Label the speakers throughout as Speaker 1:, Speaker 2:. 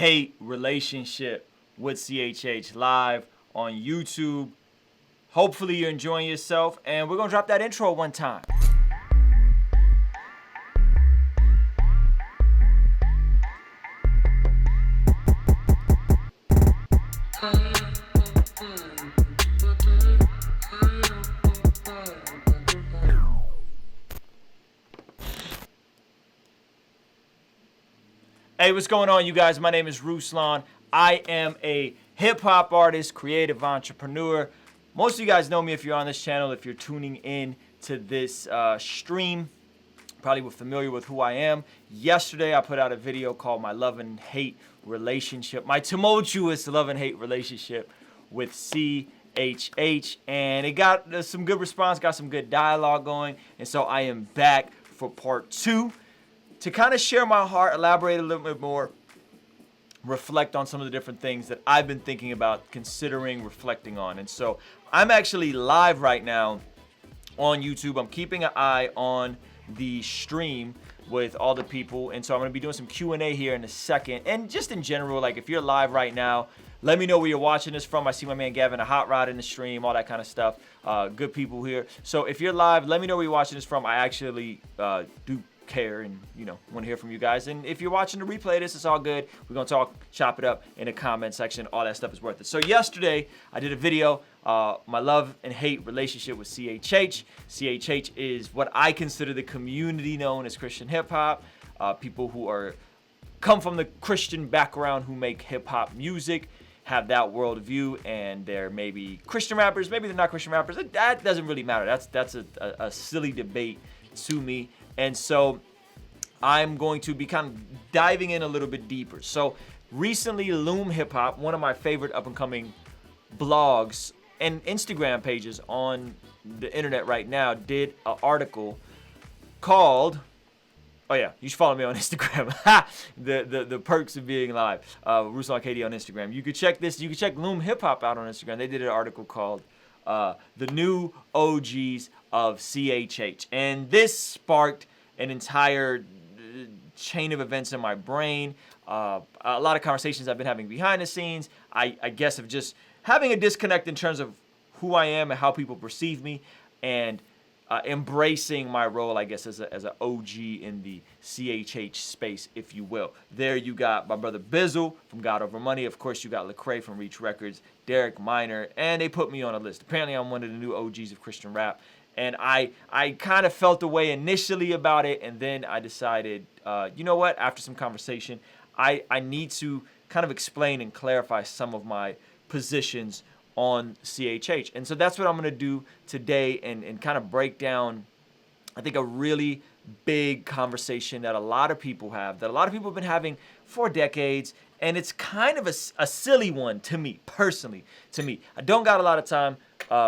Speaker 1: hate relationship with CHH live on YouTube. Hopefully you're enjoying yourself, and we're gonna drop that intro one time. Hey, what's going on, you guys? My name is Ruslan. I am a hip-hop artist, creative entrepreneur. Most of you guys know me if you're on this channel, if you're tuning in to this stream. Probably were familiar with who I am. Yesterday, I put out a video called My Love and Hate Relationship, my tumultuous love and hate relationship with CHH. And it got some good response, got some good dialogue going. And so I am back for part 2. To kind of share my heart, elaborate a little bit more, reflect on some of the different things that I've been thinking about, considering, reflecting on. And so I'm actually live right now on YouTube. I'm keeping an eye on the stream with all the people. And so I'm going to be doing some Q&A here in a second. And just in general, like if you're live right now, let me know where you're watching this from. I see my man Gavin, a hot rod in the stream, all that kind of stuff. Good people here. So if you're live, let me know where you're watching this from. I actually do care and want to hear from you guys. And if you're watching the replay of this, it's all good. We're gonna talk, chop it up in the comment section. All that stuff is worth it. So yesterday I did a video, my love and hate relationship with CHH. CHH is what I consider the community known as Christian hip hop. People who come from the Christian background, who make hip hop music, have that worldview, and they're maybe Christian rappers, maybe they're not Christian rappers. That doesn't really matter. That's a silly debate to me. And so I'm going to be kind of diving in a little bit deeper. So recently, Loom Hip Hop, one of my favorite up-and-coming blogs and Instagram pages on the internet right now, did an article called, oh yeah, you should follow me on Instagram. the perks of being live. Ruslan KD on Instagram. You could check this. You could check Loom Hip Hop out on Instagram. They did an article called The New OGs of CHH. And this sparked an entire chain of events in my brain. A lot of conversations I've been having behind the scenes. I guess of just having a disconnect in terms of who I am and how people perceive me, and embracing my role, I guess, as an OG in the CHH space, if you will. There you got my brother Bizzle from God Over Money. Of course, you got Lecrae from Reach Records, Derek Minor, and they put me on a list. Apparently, I'm one of the new OGs of Christian rap. And I kind of felt the way initially about it, and then I decided, you know what, after some conversation, I need to kind of explain and clarify some of my positions on CHH. And so that's what I'm going to do today, and kind of break down, I think, a really big conversation that a lot of people have, that a lot of people have been having for decades. And it's kind of a silly one to me, personally, to me. I don't got a lot of time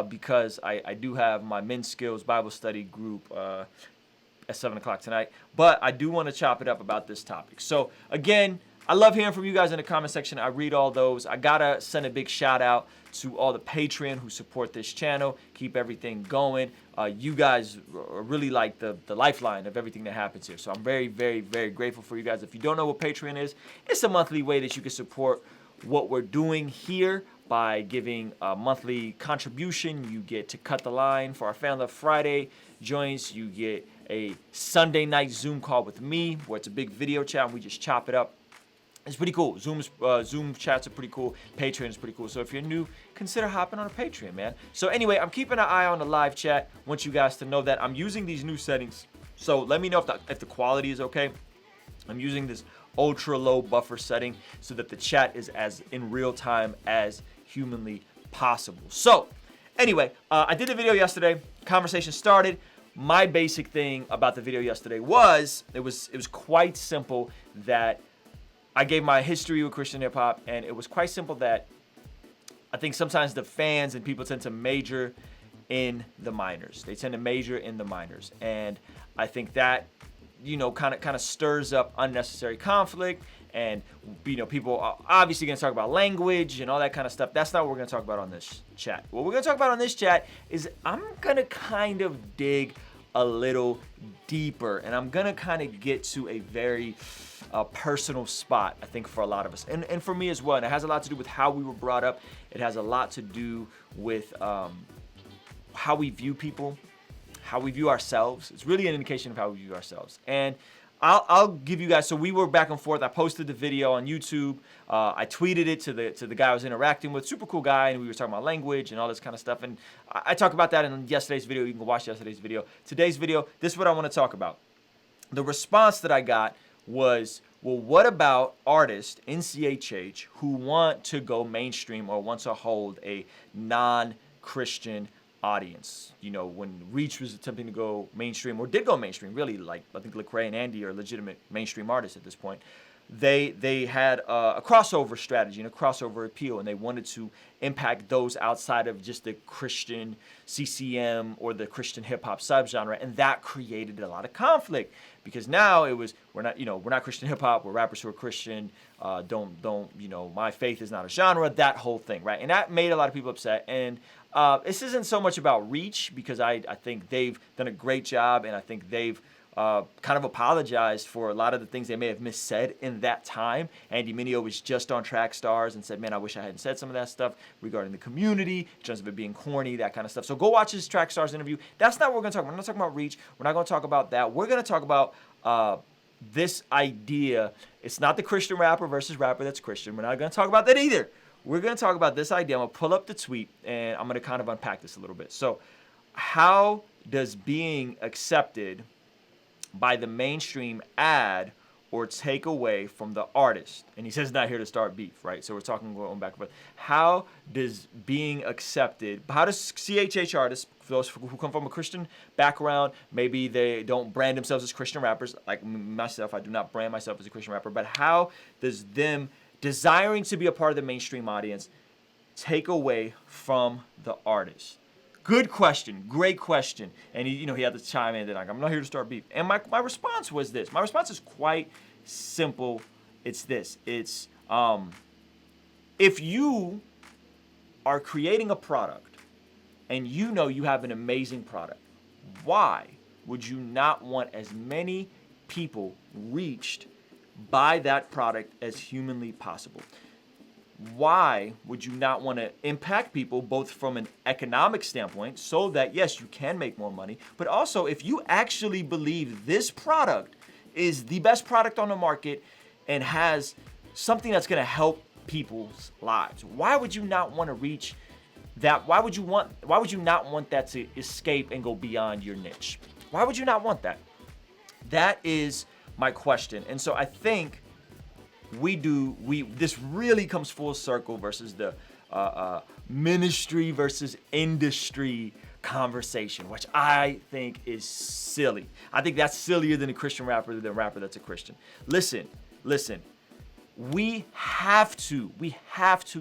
Speaker 1: because I do have my Men's Skills Bible Study group at 7 o'clock tonight. But I do want to chop it up about this topic. So, again, I love hearing from you guys in the comment section. I read all those. I got to send a big shout out to all the Patreon who support this channel, keep everything going. You guys are really like the lifeline of everything that happens here. So I'm very, very, very grateful for you guys. If you don't know what Patreon is, it's a monthly way that you can support what we're doing here by giving a monthly contribution. You get to cut the line for our Fan Love Friday joints. You get a Sunday night Zoom call with me where it's a big video chat and we just chop it up. It's pretty cool. Zoom chats are pretty cool. Patreon is pretty cool. So if you're new, consider hopping on a Patreon, man. So anyway, I'm keeping an eye on the live chat. I want you guys to know that I'm using these new settings. So let me know if the quality is okay. I'm using this ultra low buffer setting so that the chat is as in real time as humanly possible. So anyway, I did a video yesterday. Conversation started. My basic thing about the video yesterday was it was quite simple that I gave my history with Christian hip hop, and it was quite simple that I think sometimes the fans and people tend to major in the minors. They tend to major in the minors, and I think that kind of stirs up unnecessary conflict, and people are obviously going to talk about language and all that kind of stuff. That's not what we're going to talk about on this chat. What we're going to talk about on this chat is I'm going to kind of dig a little deeper, and I'm going to kind of get to a very personal spot, I think, for a lot of us, and for me as well. And it has a lot to do with how we were brought up. It has a lot to do with how we view people, how we view ourselves. It's really an indication of how we view ourselves. And I'll give you guys, so we were back and forth. I posted the video on YouTube. I tweeted it to the guy I was interacting with, super cool guy, and we were talking about language and all this kind of stuff. And I talk about that in yesterday's video. You can go watch yesterday's video. Today's video, this is what I want to talk about. The response that I got was, well, what about artists in CHH who want to go mainstream or want to hold a non-Christian audience? You know, when Reach was attempting to go mainstream, or did go mainstream, really, like I think Lecrae and Andy are legitimate mainstream artists at this point. They had a crossover strategy and a crossover appeal, and they wanted to impact those outside of just the Christian CCM or the Christian hip hop subgenre, and that created a lot of conflict because now it was we're not Christian hip hop, we're rappers who are Christian. My faith is not a genre. That whole thing, right? And that made a lot of people upset. And this isn't so much about Reach because I think they've done a great job, and I think they've kind of apologized for a lot of the things they may have missaid in that time. Andy Mineo was just on Track Stars and said, man, I wish I hadn't said some of that stuff regarding the community, in terms of it being corny, that kind of stuff. So go watch his Track Stars interview. That's not what we're going to talk about. We're not talking about Reach. We're not going to talk about that. We're going to talk about this idea. It's not the Christian rapper versus rapper that's Christian. We're not going to talk about that either. We're going to talk about this idea. I'm going to pull up the tweet, and I'm going to kind of unpack this a little bit. So how does being accepted by the mainstream add or take away from the artist? And he says not here to start beef, right? So we're talking going back and forth. How does being accepted, how does CHH artists, those who come from a Christian background, maybe they don't brand themselves as Christian rappers, like myself, I do not brand myself as a Christian rapper, but how does them desiring to be a part of the mainstream audience take away from the artist? Good question. Great question. And he had to chime in that I'm not here to start beef. And my response was this. My response is quite simple. It's this. It's if you are creating a product and you know you have an amazing product, why would you not want as many people reached by that product as humanly possible? Why would you not want to impact people both from an economic standpoint so that, yes, you can make more money, but also if you actually believe this product is the best product on the market and has something that's going to help people's lives, why would you not want to reach that? Why would you not want that to escape and go beyond your niche? Why would you not want that? That is my question. And so I think this really comes full circle versus the ministry versus industry conversation, which I think is silly. I think that's sillier than a Christian rapper than a rapper that's a Christian. Listen. We have to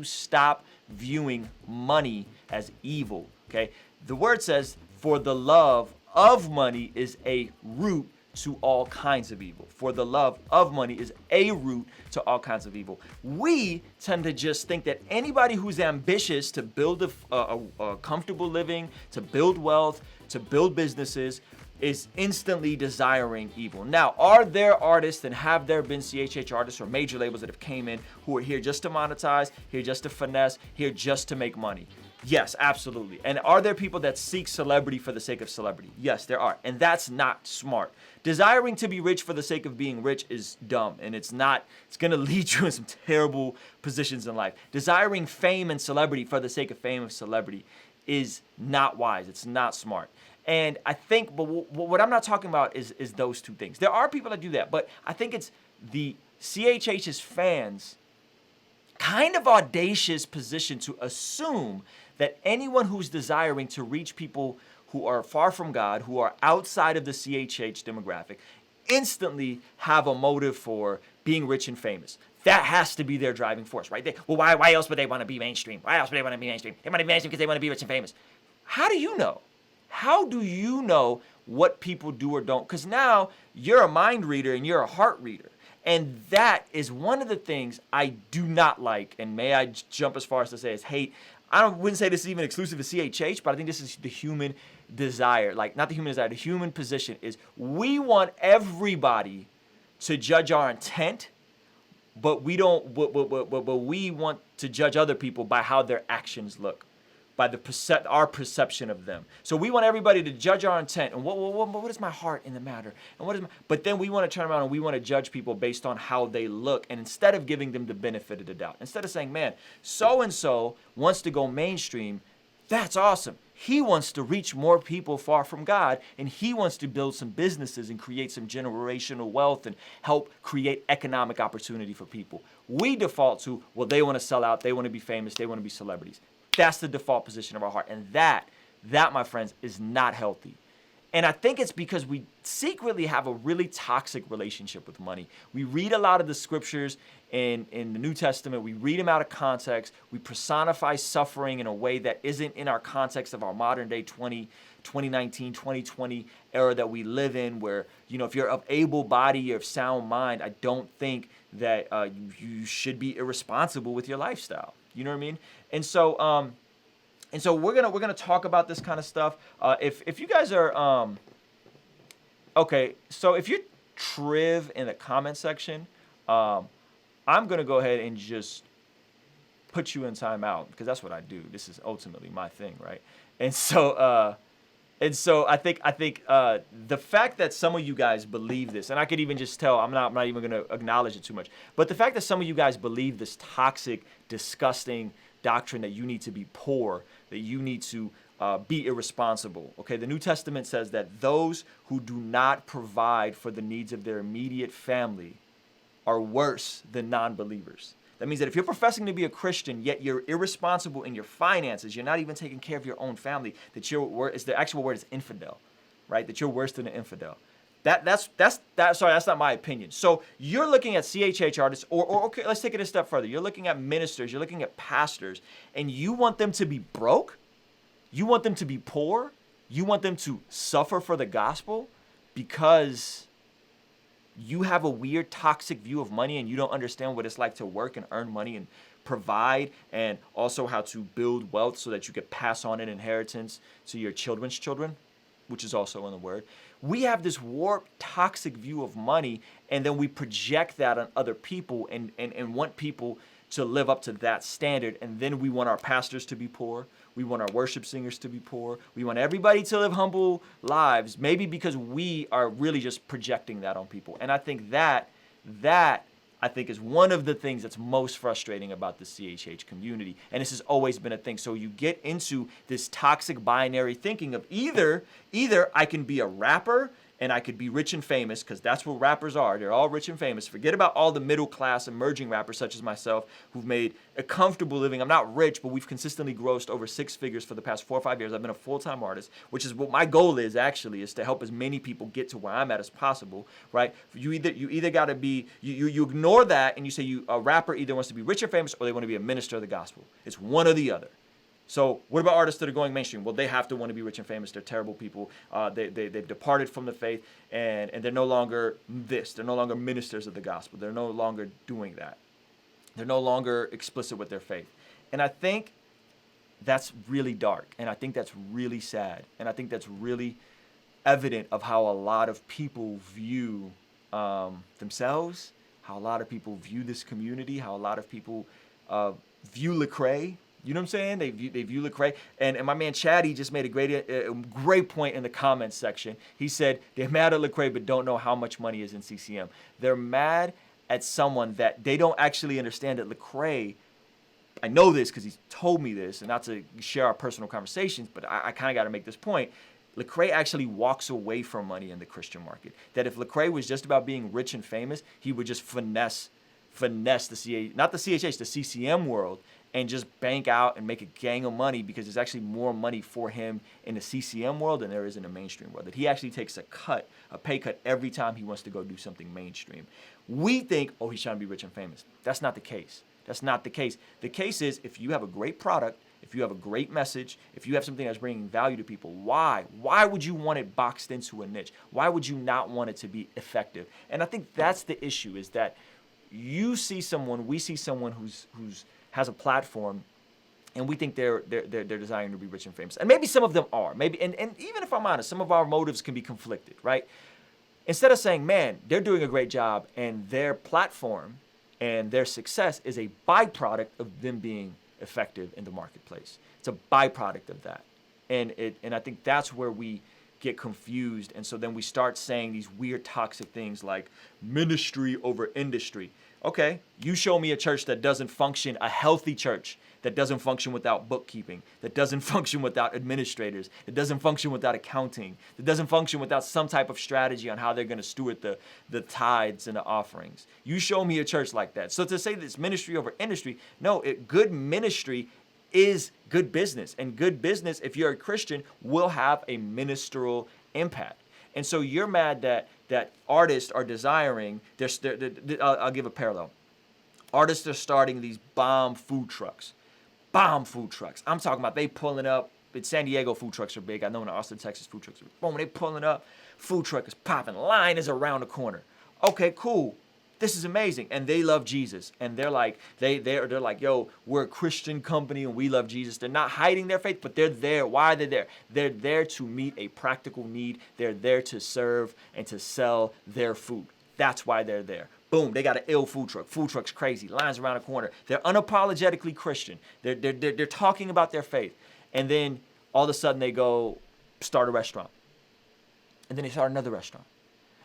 Speaker 1: stop viewing money as evil, okay? The word says, for the love of money is a root to all kinds of evil. For the love of money is a root to all kinds of evil. We tend to just think that anybody who's ambitious to build a comfortable living, to build wealth, to build businesses, is instantly desiring evil. Now, are there artists, and have there been CHH artists or major labels that have came in who are here just to monetize, here just to finesse, here just to make money? Yes, absolutely. And are there people that seek celebrity for the sake of celebrity? Yes, there are. And that's not smart. Desiring to be rich for the sake of being rich is dumb. And it's going to lead you in some terrible positions in life. Desiring fame and celebrity for the sake of fame and celebrity is not wise. It's not smart. And I think, but what I'm not talking about is those two things. There are people that do that, but I think it's the CHH's fans' kind of audacious position to assume that anyone who's desiring to reach people who are far from God, who are outside of the CHH demographic, instantly have a motive for being rich and famous. That has to be their driving force, right? Well, why else would they want to be mainstream? Why else would they want to be mainstream? They want to be mainstream because they want to be rich and famous. How do you know? How do you know what people do or don't? Because now you're a mind reader and you're a heart reader. And that is one of the things I do not like, and may I jump as far as to say is hate. Wouldn't say this is even exclusive to CHH, but I think this is the human desire. Like, not the human desire, the human position is we want everybody to judge our intent, but we don't. But we want to judge other people by how their actions look, by our perception of them. So we want everybody to judge our intent and what is my heart in the matter, and but then we want to turn around and we want to judge people based on how they look, and instead of giving them the benefit of the doubt, instead of saying, man, so and so wants to go mainstream, that's awesome. He wants to reach more people far from God, and he wants to build some businesses and create some generational wealth and help create economic opportunity for people. We default to, well, they want to sell out, they want to be famous, they want to be celebrities. That's the default position of our heart. And that, my friends, is not healthy. And I think it's because we secretly have a really toxic relationship with money. We read a lot of the scriptures in the New Testament. We read them out of context. We personify suffering in a way that isn't in our context of our modern day 2019, 2020 era that we live in, where, you know, if you're of able body or of sound mind, I don't think that you should be irresponsible with your lifestyle. You know what I mean? And so we're gonna talk about this kind of stuff. If you guys are okay, so if you're Triv in the comment section, I'm gonna go ahead and just put you in timeout because that's what I do. This is ultimately my thing, right? And so I think the fact that some of you guys believe this, and I could even just tell, I'm not even gonna acknowledge it too much, but the fact that some of you guys believe this toxic, disgusting doctrine that you need to be poor, that you need to be irresponsible. Okay, the New Testament says that those who do not provide for the needs of their immediate family are worse than non-believers. That means that if you're professing to be a Christian, yet you're irresponsible in your finances, you're not even taking care of your own family, that the actual word is infidel, right? That you're worse than an infidel. That's not my opinion. So you're looking at CHH artists, or okay, let's take it a step further. You're looking at ministers, you're looking at pastors, and you want them to be broke? You want them to be poor? You want them to suffer for the gospel because you have a weird, toxic view of money and you don't understand what it's like to work and earn money and provide, and also how to build wealth so that you can pass on an inheritance to your children's children, which is also in the word. We have this warped, toxic view of money, and then we project that on other people and want people to live up to that standard. And then we want our pastors to be poor. We want our worship singers to be poor. We want everybody to live humble lives, maybe because we are really just projecting that on people. And I think that I think is one of the things that's most frustrating about the CHH community. And this has always been a thing. So you get into this toxic binary thinking of either I can be a rapper and I could be rich and famous, because that's what rappers are. They're all rich and famous. Forget about all the middle class emerging rappers such as myself who've made a comfortable living. I'm not rich, but we've consistently grossed over 6 figures for the past 4 or 5 years. I've been a full-time artist, which is what my goal is, actually, is to help as many people get to where I'm at as possible, right? You either got to be, you ignore that and you say a rapper either wants to be rich or famous or they want to be a minister of the gospel. It's one or the other. So what about artists that are going mainstream? Well, they have to want to be rich and famous. They're terrible people. They've departed from the faith, and they're no longer this. They're no longer ministers of the gospel. They're no longer doing that. They're no longer explicit with their faith. And I think that's really dark, and I think that's really sad, and I think that's really evident of how a lot of people view themselves, how a lot of people view this community, how a lot of people view Lecrae. You know what I'm saying? They view Lecrae. And my man Chatty just made a great point in the comments section. He said they're mad at Lecrae but don't know how much money is in CCM. They're mad at someone that they don't actually understand that Lecrae, I know this because he's told me this, and not to share our personal conversations, but I kind of got to make this point. Lecrae actually walks away from money in the Christian market. That if Lecrae was just about being rich and famous, he would just finesse the CCM world, and just bank out and make a gang of money, because there's actually more money for him in the CCM world than there is in the mainstream world. That he actually takes a pay cut every time he wants to go do something mainstream. We think, oh, he's trying to be rich and famous. That's not the case. That's not the case. The case is, if you have a great product, if you have a great message, if you have something that's bringing value to people, why? Why would you want it boxed into a niche? Why would you not want it to be effective? And I think that's the issue, is that we see someone who's has a platform, and we think they're desiring to be rich and famous. And maybe some of them are. Maybe, and even if I'm honest, some of our motives can be conflicted, right? Instead of saying, man, they're doing a great job and their platform and their success is a byproduct of them being effective in the marketplace. It's a byproduct of that. And I think that's where we get confused. And so then we start saying these weird toxic things like ministry over industry. Okay, you show me a church that doesn't function, a healthy church that doesn't function without bookkeeping, that doesn't function without administrators, that doesn't function without accounting, that doesn't function without some type of strategy on how they're going to steward the tithes and the offerings. You show me a church like that. So to say this ministry over industry, no, good ministry is good business. And good business, if you're a Christian, will have a ministerial impact. And so you're mad that artists are desiring, I'll give a parallel. Artists are starting these bomb food trucks. I'm talking about they pulling up. In San Diego, food trucks are big. I know in Austin, Texas, food trucks are big. Boom, they pulling up. Food truck is popping. Line is around the corner. Okay, cool. This is amazing. And they love Jesus. And they're like, they're like, yo, we're a Christian company and we love Jesus. They're not hiding their faith, but they're there. Why are they there? They're there to meet a practical need. They're there to serve and to sell their food. That's why they're there. Boom, they got an ill food truck. Food truck's crazy. Lines around the corner. They're unapologetically Christian. They're talking about their faith. And then all of a sudden they go start a restaurant. And then they start another restaurant.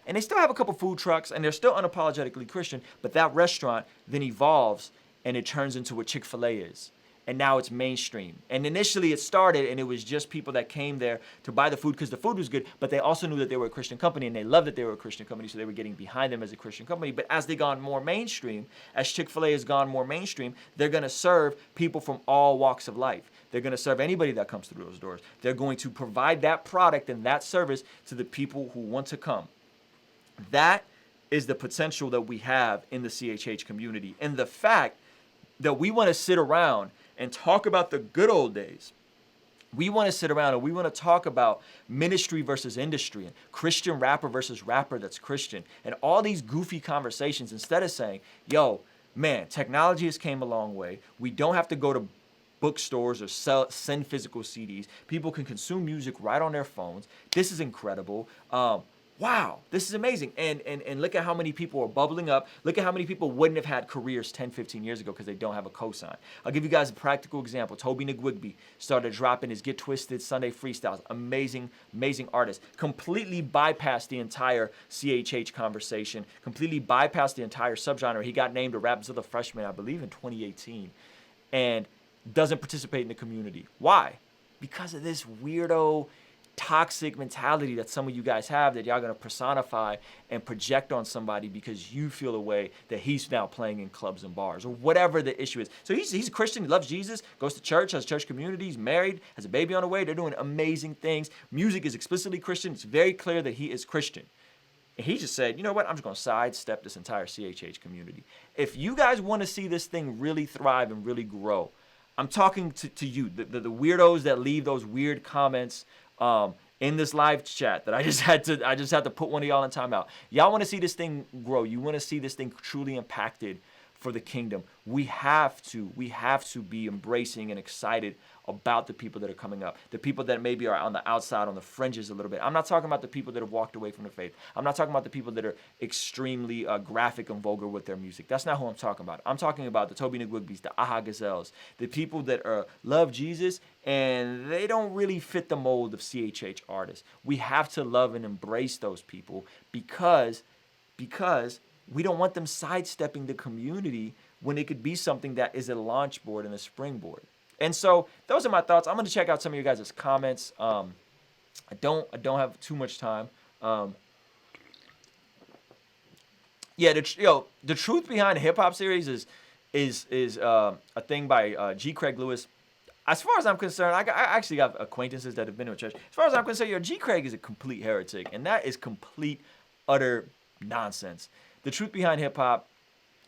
Speaker 1: And they still have a couple food trucks and they're still unapologetically Christian, but that restaurant then evolves and it turns into what Chick-fil-A is. And now it's mainstream. And initially it started and it was just people that came there to buy the food because the food was good, but they also knew that they were a Christian company and they loved that they were a Christian company, so they were getting behind them as a Christian company. But as they gone more mainstream, as Chick-fil-A has gone more mainstream, they're gonna serve people from all walks of life. They're gonna serve anybody that comes through those doors. They're going to provide that product and that service to the people who want to come. That is the potential that we have in the CHH community. And the fact that we wanna sit around and talk about the good old days. We want to sit around and we want to talk about ministry versus industry and Christian rapper versus rapper that's Christian and all these goofy conversations instead of saying, yo, man, technology has came a long way. We don't have to go to bookstores or send physical CDs. People can consume music right on their phones. This is incredible. Wow, this is amazing. And look at how many people are bubbling up. Look at how many people wouldn't have had careers 10, 15 years ago because they don't have a cosign. I'll give you guys a practical example. Toby Nwigwe started dropping his Get Twisted Sunday freestyles. Amazing, amazing artist. Completely bypassed the entire CHH conversation. Completely bypassed the entire subgenre. He got named a Rapzilla freshman, I believe, in 2018. And doesn't participate in the community. Why? Because of this weirdo toxic mentality that some of you guys have that y'all gonna personify and project on somebody because you feel a way that he's now playing in clubs and bars or whatever the issue is. So he's a Christian, he loves Jesus, goes to church, has a church community, he's married, has a baby on the way, they're doing amazing things. Music is explicitly Christian, it's very clear that he is Christian. And he just said, you know what, I'm just gonna sidestep this entire CHH community. If you guys wanna see this thing really thrive and really grow, I'm talking to you, the weirdos that leave those weird comments in this live chat that I just had to put one of y'all in timeout. Y'all want to see this thing grow. You want to see this thing truly impacted for the kingdom. We have to be embracing and excited about the people that are coming up, the people that maybe are on the outside, on the fringes a little bit. I'm not talking about the people that have walked away from the faith. I'm not talking about the people that are extremely graphic and vulgar with their music. That's not who I'm talking about. I'm talking about the Toby Nwigwe's, the Aha Gazelles, the people that love Jesus and they don't really fit the mold of CHH artists. We have to love and embrace those people because we don't want them sidestepping the community when it could be something that is a launch board and a springboard. And so those are my thoughts. I'm going to check out some of you guys' comments. I don't have too much time. The truth behind the hip hop series is a thing by G. Craig Lewis. As far as I'm concerned, I actually got acquaintances that have been to a church. As far as I'm concerned, G. Craig is a complete heretic, and that is complete, utter nonsense. The truth behind hip hop.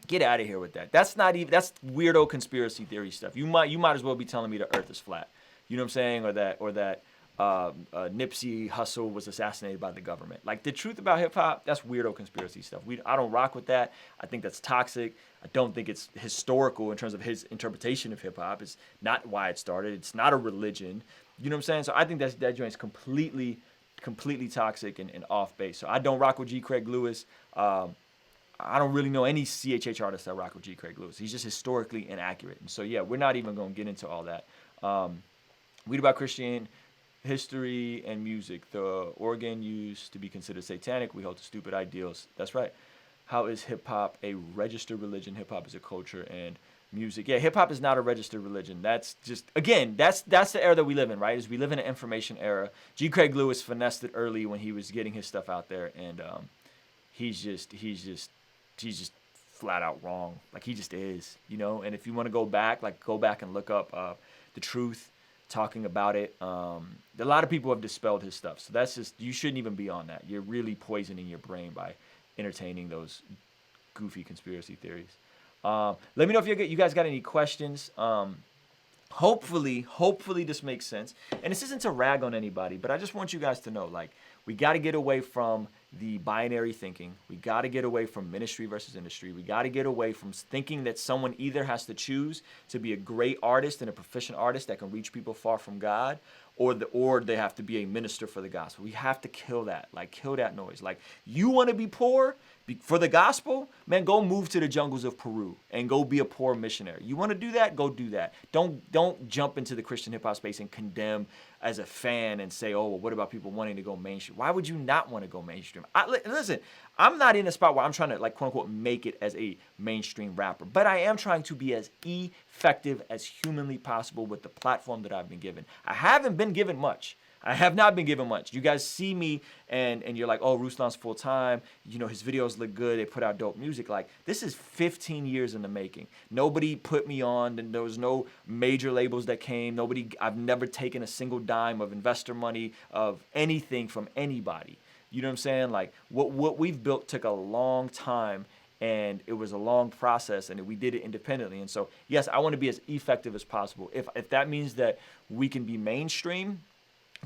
Speaker 1: Get out of here with that. That's weirdo conspiracy theory stuff. You might as well be telling me the earth is flat. You know what I'm saying? Or that Nipsey Hussle was assassinated by the government. Like the truth about hip hop, that's weirdo conspiracy stuff. I don't rock with that. I think that's toxic. I don't think it's historical in terms of his interpretation of hip hop. It's not why it started. It's not a religion. You know what I'm saying? So I think that joint's completely completely toxic and off base. So I don't rock with G. Craig Lewis. I don't really know any CHH artists that rock with G. Craig Lewis. He's just historically inaccurate. And so, yeah, we're not even going to get into all that. Read about Christian history and music. The organ used to be considered satanic. We hold to stupid ideals. That's right. How is hip-hop a registered religion? Hip-hop is a culture and music. Yeah, hip-hop is not a registered religion. That's just, again, that's the era that we live in, right? Is we live in an information era. G. Craig Lewis finessed it early when he was getting his stuff out there. And he's just flat out wrong. Like, he just is, you know. And if you want to go back, go back and look up The Truth, talking about it. A lot of people have dispelled his stuff. So that's just, you shouldn't even be on that. You're really poisoning your brain by entertaining those goofy conspiracy theories. Let me know if you guys got any questions. Hopefully this makes sense. And this isn't to rag on anybody, but I just want you guys to know, like, we got to get away from the binary thinking. We got to get away from ministry versus industry. We got to get away from thinking that someone either has to choose to be a great artist and a proficient artist that can reach people far from God, or they have to be a minister for the gospel. We have to kill that. Like, kill that noise. Like, you want to be poor for the gospel? Man, go move to the jungles of Peru and go be a poor missionary. You want to do that? Go do that. Don't jump into the Christian hip hop space and condemn as a fan and say, oh, well, what about people wanting to go mainstream? Why would you not want to go mainstream? Listen, I'm not in a spot where I'm trying to, like, quote unquote, make it as a mainstream rapper, but I am trying to be as effective as humanly possible with the platform that I've been given. I haven't been given much. I have not been given much. You guys see me and you're like, oh, Ruslan's full time. You know, his videos look good. They put out dope music. Like, this is 15 years in the making. Nobody put me on. And there was no major labels that came. I've never taken a single dime of investor money, of anything from anybody. You know what I'm saying? Like, what we've built took a long time, and it was a long process, and we did it independently. And so, yes, I want to be as effective as possible. If that means that we can be mainstream,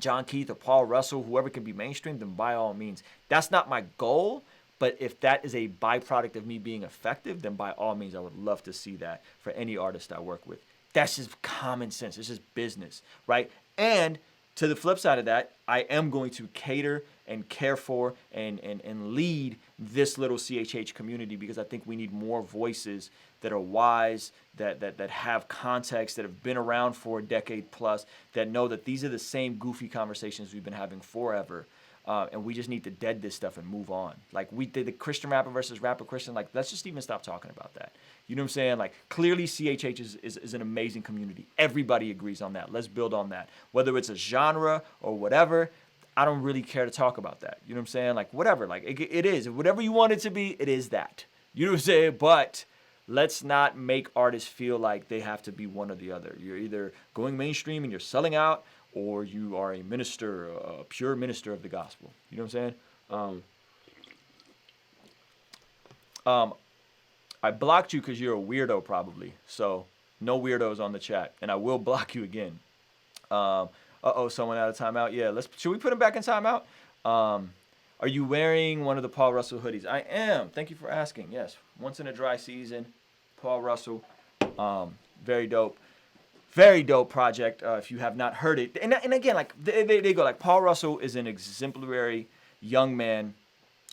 Speaker 1: John Keith or Paul Russell, whoever can be mainstream, then by all means. That's not my goal, but if that is a byproduct of me being effective, then by all means, I would love to see that for any artist I work with. That's just common sense. It's just business, right? And to the flip side of that, I am going to cater and care for and lead this little CHH community, because I think we need more voices that are wise, that have context, that have been around for a decade plus, that know that these are the same goofy conversations we've been having forever. And we just need to dead this stuff and move on. Like, we did the Christian rapper versus rapper Christian. Like, let's just even stop talking about that. You know what I'm saying? Like, clearly CHH is an amazing community. Everybody agrees on that. Let's build on that. Whether it's a genre or whatever, I don't really care to talk about that. You know what I'm saying? Like, whatever. Like, it is. Whatever you want it to be, it is that. You know what I'm saying? But let's not make artists feel like they have to be one or the other. You're either going mainstream and you're selling out, or you are a minister, a pure minister of the gospel. You know what I'm saying? I blocked you because you're a weirdo, probably. So no weirdos on the chat, and I will block you again. Someone out of timeout. Yeah, should we put him back in timeout? Are you wearing one of the Paul Russell hoodies? I am. Thank you for asking. Yes, once in a dry season, Paul Russell. Very dope. Very dope project. If you have not heard it, and again, like they go, like, Paul Russell is an exemplary young man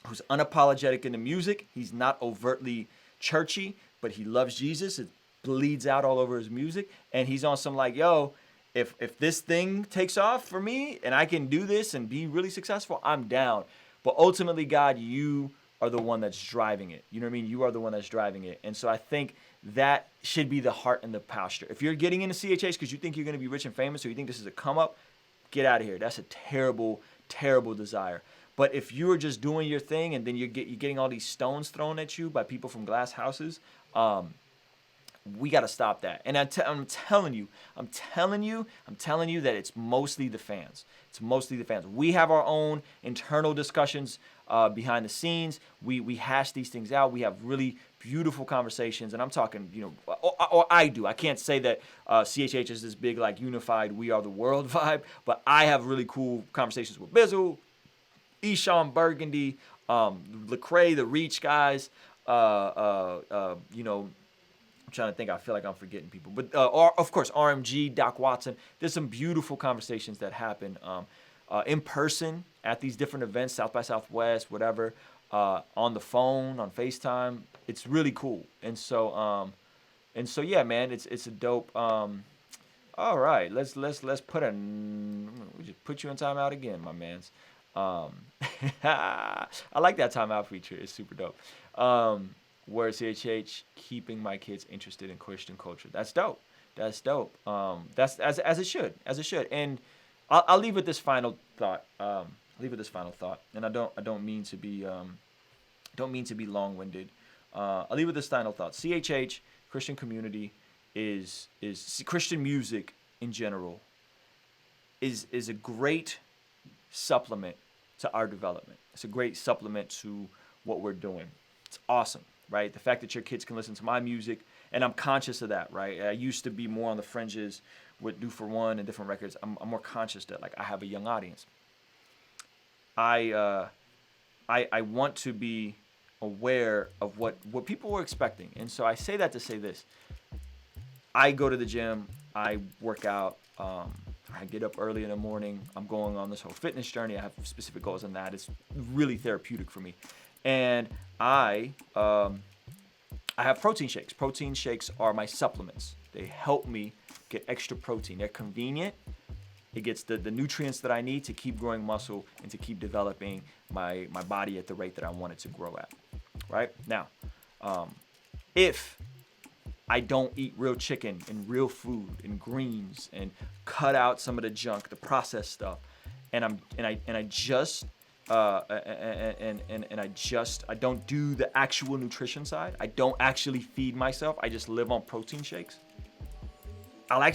Speaker 1: who's unapologetic in the music. He's not overtly churchy, but he loves Jesus. It bleeds out all over his music, and he's on some, like, yo, if this thing takes off for me and I can do this and be really successful, I'm down. But ultimately, God, you are the one that's driving it. You know what I mean? You are the one that's driving it. And so I think that should be the heart and the posture. If you're getting into CHH because you think you're going to be rich and famous, or you think this is a come up, get out of here. That's a terrible, terrible desire. But if you are just doing your thing and then you're getting all these stones thrown at you by people from glass houses, we got to stop that. And I'm telling you that it's mostly the fans. It's mostly the fans. We have our own internal discussions behind the scenes. We hash these things out. We have really beautiful conversations. And I'm talking, or I do. I can't say that CHH is this big, like, unified, we are the world vibe. But I have really cool conversations with Bizzle, Esham Burgundy, Lecrae, the Reach guys, I'm trying to think. I feel like I'm forgetting people. But, of course, RMG, Doc Watson. There's some beautiful conversations that happen in person at these different events, South by Southwest, whatever, on the phone, on FaceTime. It's really cool. And so yeah, man, it's a dope. All right, let's put we just put you in timeout again, my man's. I like that timeout feature. It's super dope. Word CHH, keeping my kids interested in Christian culture. That's dope. That's dope. That's as it should. And I'll leave with this final thought. And I don't mean to be long-winded. I'll leave with this final thought. CHH, Christian community, is Christian music in general is a great supplement to our development. It's a great supplement to what we're doing. It's awesome, right? The fact that your kids can listen to my music, and I'm conscious of that, right? I used to be more on the fringes with Do For One and different records. I'm more conscious that, like, I have a young audience. I want to be aware of what people were expecting. And so I say that to say this. I go to the gym, I work out, I get up early in the morning. I'm going on this whole fitness journey. I have specific goals in that. It's really therapeutic for me. And I have protein shakes. Protein shakes are my supplements. They help me get extra protein. They're convenient. It gets the nutrients that I need to keep growing muscle and to keep developing my body at the rate that I want it to grow at. Right? Now, if I don't eat real chicken and real food and greens and cut out some of the junk, the processed stuff, and I don't do the actual nutrition side. I don't actually feed myself. I just live on protein shakes.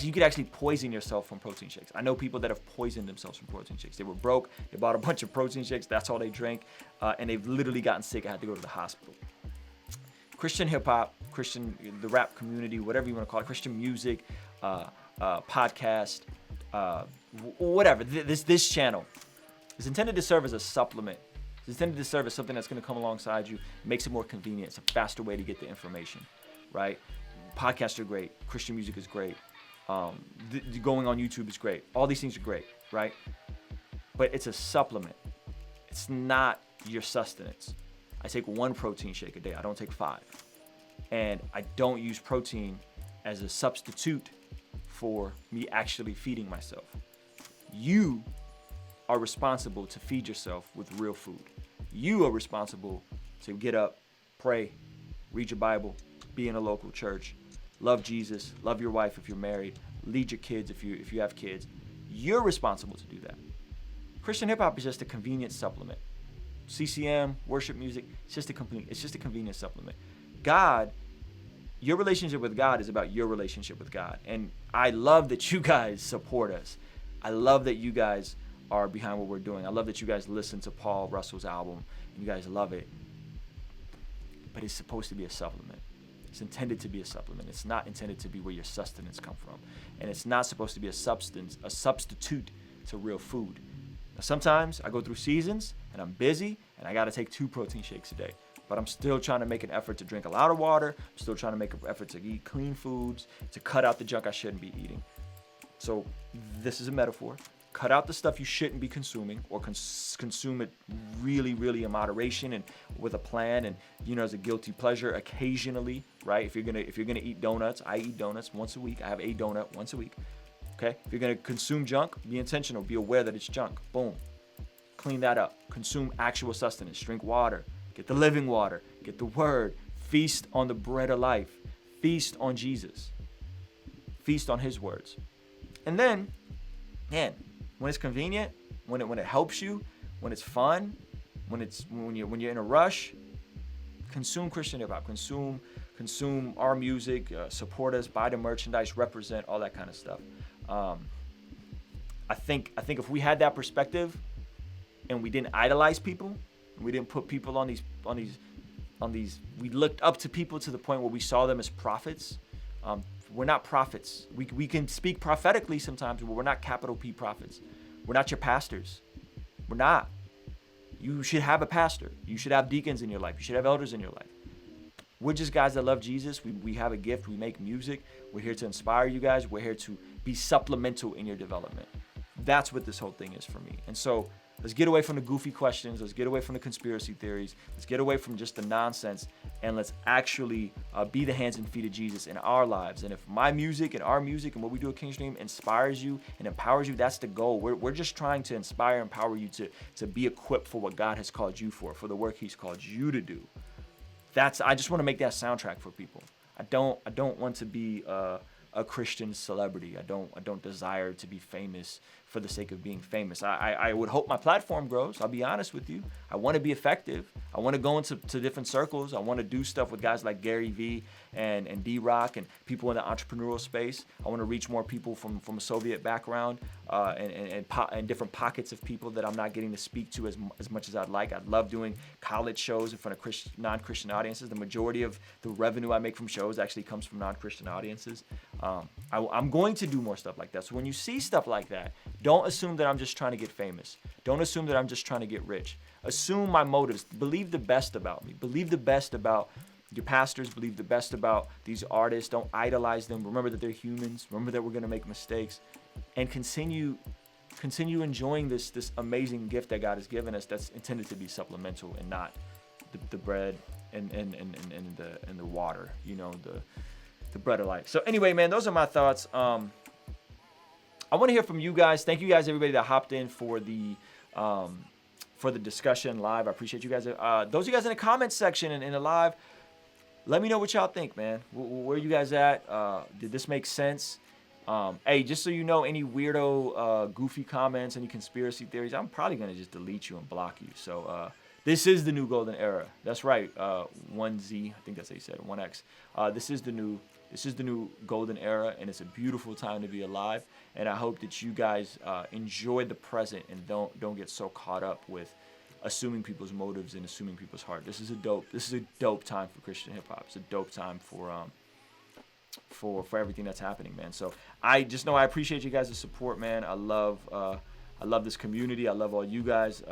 Speaker 1: You could actually poison yourself from protein shakes. I know people that have poisoned themselves from protein shakes. They were broke. They bought a bunch of protein shakes. That's all they drank, and they've literally gotten sick. I had to go to the hospital. Christian hip hop, the rap community, whatever you want to call it, Christian music, podcast, whatever. This channel is intended to serve as a supplement. It's intended to serve as something that's going to come alongside you, makes it more convenient. It's a faster way to get the information, right? Podcasts are great. Christian music is great. Going on YouTube is great. All these things are great, right? But it's a supplement. It's not your sustenance. I take one protein shake a day. I don't take 5. And I don't use protein as a substitute for me actually feeding myself. You are responsible to feed yourself with real food. You are responsible to get up, pray, read your Bible, be in a local church, love Jesus, love your wife if you're married, lead your kids if you have kids. You're responsible to do that. Christian hip hop is just a convenient supplement. CCM, worship music, it's just a convenient supplement. God, your relationship with God is about your relationship with God. And I love that you guys support us. I love that you guys are behind what we're doing. I love that you guys listen to Paul Russell's album and you guys love it. But it's supposed to be a supplement. It's intended to be a supplement. It's not intended to be where your sustenance comes from. And it's not supposed to be a substitute to real food. Now, sometimes I go through seasons and I'm busy and I got to take 2 protein shakes a day. But I'm still trying to make an effort to drink a lot of water. I'm still trying to make an effort to eat clean foods, to cut out the junk I shouldn't be eating. So this is a metaphor. Cut out the stuff you shouldn't be consuming, or consume it really, really in moderation and with a plan, and as a guilty pleasure occasionally, right? If you're gonna eat donuts, I eat donuts once a week. I have a donut once a week. Okay? If you're gonna consume junk, be intentional. Be aware that it's junk. Boom. Clean that up. Consume actual sustenance. Drink water. Get the living water. Get the word. Feast on the bread of life. Feast on Jesus. Feast on his words. And then, man, when it's convenient, when it helps you, when it's fun, when you're in a rush, consume Christian hip hop. Consume our music. Support us. Buy the merchandise. Represent all that kind of stuff. I think if we had that perspective, and we didn't idolize people, and we didn't put people on these, we looked up to people to the point where we saw them as prophets. We're not prophets. We can speak prophetically sometimes, but we're not capital P prophets. We're not your pastors. We're not. You should have a pastor. You should have deacons in your life. You should have elders in your life. We're just guys that love Jesus. We have a gift. We make music. We're here to inspire you guys. We're here to be supplemental in your development. That's what this whole thing is for me. And so Let's get away from the goofy questions. Let's get away from the conspiracy theories. Let's get away from just the nonsense, and let's actually be the hands and feet of Jesus in our lives. And if my music and our music and what we do at King's Dream inspires you and empowers you, that's the goal. We're just trying to inspire and empower you to be equipped for what God has called you for the work he's called you to do. I just want to make that soundtrack for people. I don't want to be a Christian celebrity. I don't desire to be famous for the sake of being famous. I would hope my platform grows. I'll be honest with you. I want to be effective. I want to go into different circles. I want to do stuff with guys like Gary Vee and D-Rock and people in the entrepreneurial space. I want to reach more people from a Soviet background and different pockets of people that I'm not getting to speak to as much as I'd like. I love doing college shows in front of non-Christian audiences. The majority of the revenue I make from shows actually comes from non-Christian audiences. I'm going to do more stuff like that. So when you see stuff like that, don't assume that I'm just trying to get famous. Don't assume that I'm just trying to get rich. Assume my motives. Believe the best about me. Believe the best about your pastors. Believe the best about these artists. Don't idolize them. Remember that they're humans. Remember that we're going to make mistakes. And continue enjoying this amazing gift that God has given us that's intended to be supplemental and not the bread and the water, the bread of life. So anyway, man, those are my thoughts. I want to hear from you guys. Thank you guys, everybody that hopped in for the discussion live. I appreciate you guys. Those of you guys in the comments section and in the live, let me know what y'all think, man. Where you guys at? Did this make sense? Hey, just so you know, any weirdo, goofy comments, any conspiracy theories, I'm probably going to just delete you and block you. So this is the new golden era. That's right. 1Z, I think that's how you said it, 1X. This is the new golden era, and it's a beautiful time to be alive. And I hope that you guys enjoy the present and don't get so caught up with assuming people's motives and assuming people's heart. This is a dope time for Christian hip hop. It's a dope time for everything that's happening, man. So I just know I appreciate you guys' support, man. I love this community. I love all you guys.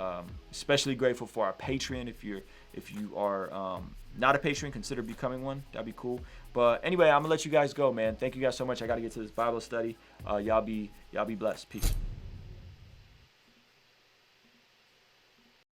Speaker 1: Especially grateful for our Patreon. If you are not a patron, consider becoming one. That'd be cool. But anyway, I'm gonna let you guys go, man. Thank you guys so much. I gotta get to this Bible study. Y'all be blessed. Peace.